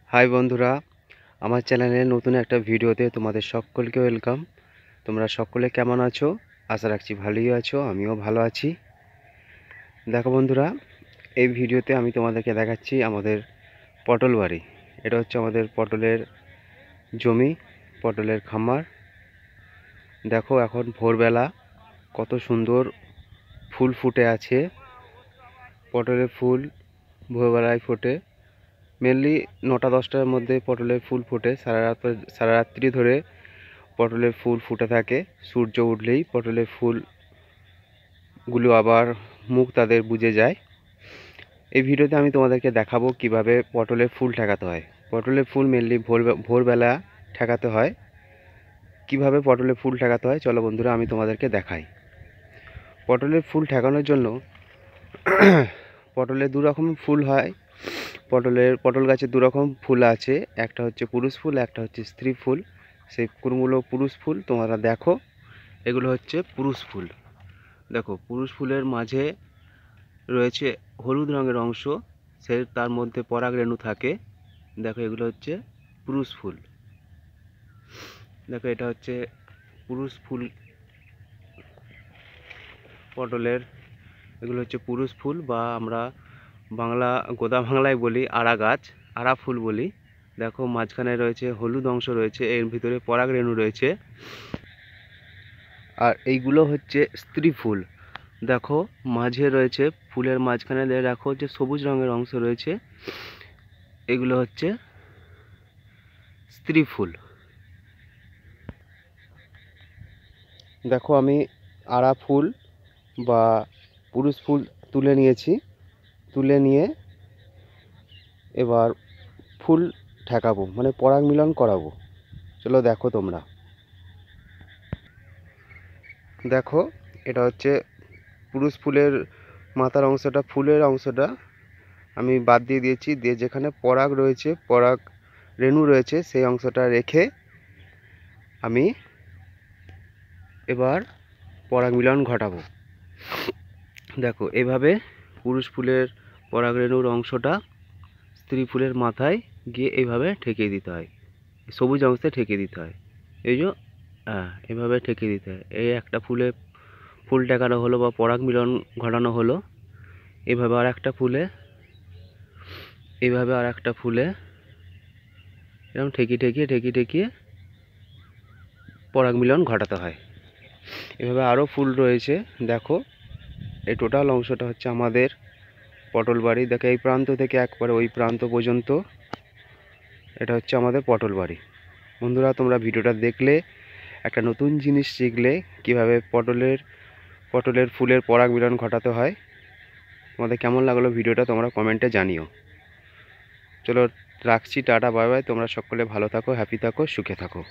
High বন্ধুরা, আমার চ্যানেলে নতুন একটা ভিডিওতে তোমাদের সকলকে ওয়েলকাম। তোমরা সকলে কেমন আছো? আশা রাখছি ভালোই আছো, আমিও ভালো আছি। দেখো বন্ধুরা, এই ভিডিওতে আমি তোমাদেরকে দেখাচ্ছি আমাদের পটল বাড়ি। এটা হচ্ছে আমাদের পটলের জমি, পটলের খামার। দেখো এখন ভোরবেলা কত সুন্দর ফুল ফুটে আছে। পটলের ফুল ভোরবেলায় ফোটে, মেনলি 9টা-10টার মধ্যে পটলের ফুল ফোটে। সারা রাত্রি ধরে পটলের ফুল ফুটে থাকে। সূর্য উঠলেই পটলের ফুলগুলো আবার মুখ তাদের বুজে যায়। এই ভিডিওতে আমি তোমাদেরকে দেখাবো কিভাবে পটলের ফুল ঠেকাতে হয়। পটলের ফুল মেনলি ভোরবেলা ঠেকাতে হয়। কিভাবে পটলের ফুল ঠেকাতে হয় চলো বন্ধুরা আমি তোমাদেরকে দেখাই। পটলের ফুল ঠেকানোর জন্য পটলের দু রকম ফুল হয়। পটল গাছের দু রকম ফুল আছে, একটা হচ্ছে পুরুষ ফুল, একটা হচ্ছে স্ত্রী ফুল। সেই কোনগুলো পুরুষ ফুল তোমরা দেখো, এগুলো হচ্ছে পুরুষ ফুল। দেখো পুরুষ ফুলের মাঝে রয়েছে হলুদ রঙের অংশ, তার মধ্যে পরাগরেণু থাকে। দেখো এগুলো হচ্ছে পুরুষ ফুল। দেখো এটা হচ্ছে পুরুষ ফুল পটলের। এগুলো হচ্ছে পুরুষ ফুল, বা আমরা গোদা বাংলায় বলি আড়া গাছ, আড়া ফুল বলি। দেখো মাঝখানে রয়েছে হলুদ অংশ রয়েছে, এর ভিতরে পরাগরেণু রয়েছে। আর এইগুলো হচ্ছে স্ত্রী ফুল। দেখো মাঝে রয়েছে, ফুলের মাঝখানে দেখো যে সবুজ রঙের অংশ রয়েছে, এগুলো হচ্ছে স্ত্রী ফুল। দেখো আমি আড়া ফুল বা পুরুষ ফুল তুলে নিয়েছি। তুলে নিয়ে এবার ফুল ঠেকাবো, মানে পরাগ মিলন করাবো। চলো দেখো তোমরা। দেখো এটা হচ্ছে পুরুষ ফুলের মাথার অংশটা, ফুলের অংশটা আমি বাদ দিয়ে দিয়েছি, দিয়ে যেখানে পরাগ রয়েছে, পরাগ রেণু রয়েছে, সেই অংশটা রেখে আমি এবার পরাগ মিলন ঘটাবো। দেখো এভাবে পুরুষ ফুলের পরাগ রেণুর অংশটা স্ত্রী ফুলের মাথায় গিয়ে এইভাবে ঠেকিয়ে দিতে হয়, সবুজ অংশে ঠেকিয়ে দিতে হয়। এই যে এভাবে ঠেকিয়ে দিতে হয়। এই একটা ফুল ঠেকানো হলো বা পরাগ মিলন ঘটানো হলো। এভাবে আর একটা ফুলে এরকম ঠেকিয়ে পরাগ মিলন ঘটাতে হয়। এভাবে আরও ফুল রয়েছে। দেখো এই টোটাল অংশটা হচ্ছে আমাদের পটল বাড়ি। দেখো এই প্রান্ত থেকে একবারে ওই প্রান্ত পর্যন্ত এটা হচ্ছে আমাদের পটল বাড়ি। বন্ধুরা তোমরা ভিডিওটা দেখলে একটা নতুন জিনিস শিখলে, কিভাবে পটলের ফুলের পরাগ মিলন ঘটাতে হয়। তোমাদের কেমন লাগলো ভিডিওটা তোমরা কমেন্টে জানিও। চলো রাখছি, টাটা বাই বাই। তোমরা সকলে ভালো থাকো, হ্যাপি থাকো, সুখে থাকো।